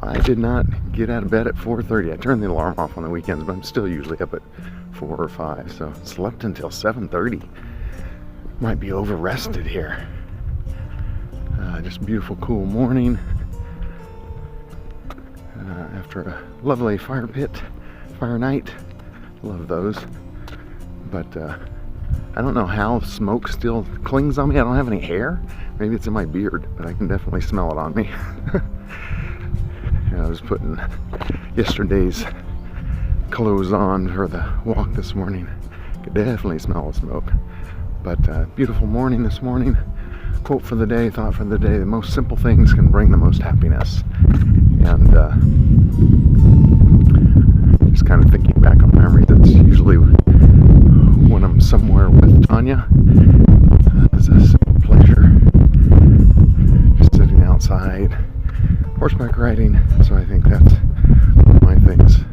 I did not get out of bed at 4:30. I turned the alarm off on the weekends, but I'm still usually up at 4 or 5, so slept until 7:30. Might be over-rested here. Just a beautiful, cool morning after a lovely fire night. Love those. But I don't know how smoke still clings on me. I don't have any hair. Maybe it's in my beard, but I can definitely smell it on me. I was putting yesterday's clothes on for the walk this morning. Could definitely smell the smoke. But beautiful morning this morning. Quote for the day, thought for the day: the most simple things can bring the most happiness. And just kind of thinking back on memories. That's usually when I'm somewhere with Tanya. It's a simple pleasure. Just sitting outside, horseback riding. So I think that's one of my things.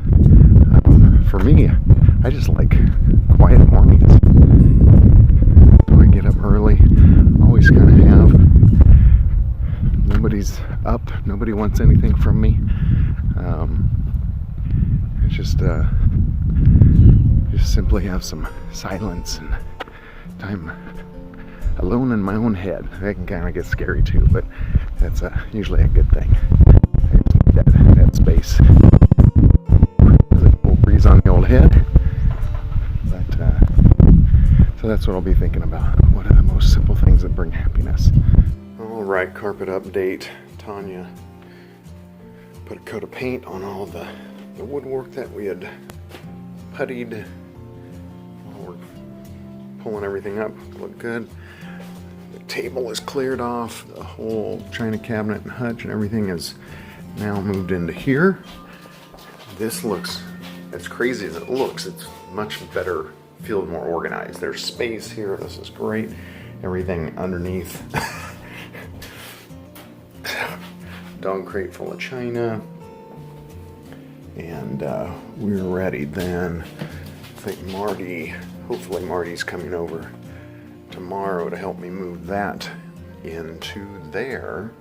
For me, I just like quiet mornings. So I get up early. Always kind of have. Nobody's up. Nobody wants anything from me. It's just simply have some silence and time alone in my own head. That can kind of get scary too, but that's usually a good thing. I just need that space. There's a cool breeze on the old head. But so that's what I'll be thinking about. What are the most simple things that bring happiness? All right, carpet update. Tanya put a coat of paint on all the woodwork that we had puttied. We're pulling everything up. Look good. The table is cleared off. The whole china cabinet and hutch and everything is now moved into here. This looks, as crazy as it looks, it's much better, feels more organized. There's space here. This is great. Everything underneath. Dog crate full of china. And we're ready then. I think hopefully Marty's coming over tomorrow to help me move that into there.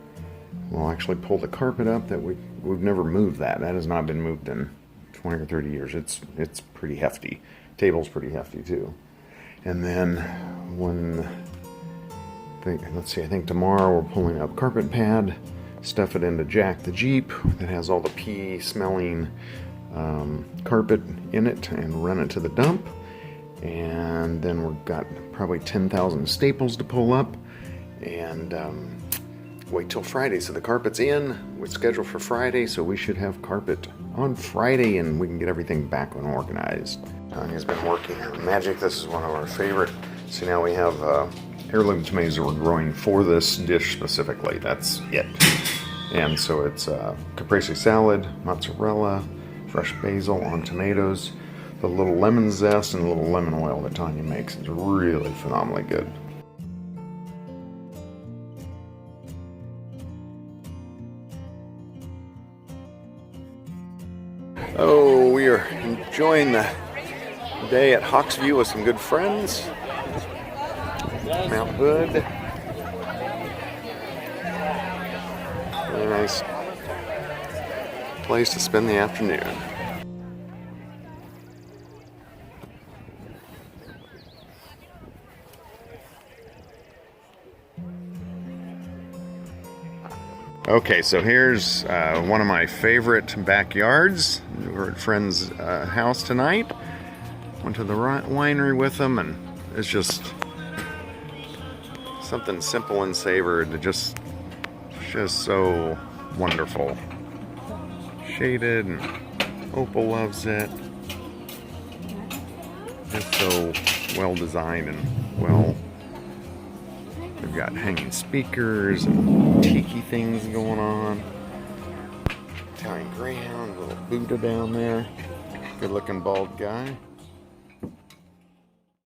We'll actually pull the carpet up. That we've never moved that. That has not been moved in 20 or 30 years. It's pretty hefty. Table's pretty hefty too. And then I think tomorrow we're pulling up carpet pad, stuff it into Jack the Jeep that has all the pea smelling carpet in it, and run it to the dump. And then we've got probably 10,000 staples to pull up, and wait till Friday. So the carpet's in. We're scheduled for Friday, so we should have carpet on Friday, and we can get everything back and organized. Tanya's been working her magic. This is one of our favorite. So now we have heirloom tomatoes that we're growing for this dish specifically. That's it. And so it's caprese salad, mozzarella, fresh basil on tomatoes, the little lemon zest and a little lemon oil that Tanya makes. It's really phenomenally good. Oh, we are enjoying the day at Hawksview with some good friends. Mount Hood. Really nice place to spend the afternoon. Okay, so here's one of my favorite backyards. We're at a friend's house tonight. Went to the winery with them, and it's just something simple and savored, just so wonderful. Shaded, and Opal loves it. Just so well designed and well. They've got hanging speakers and tiki things going on. Italian Greyhound, little Buddha down there. Good looking bald guy.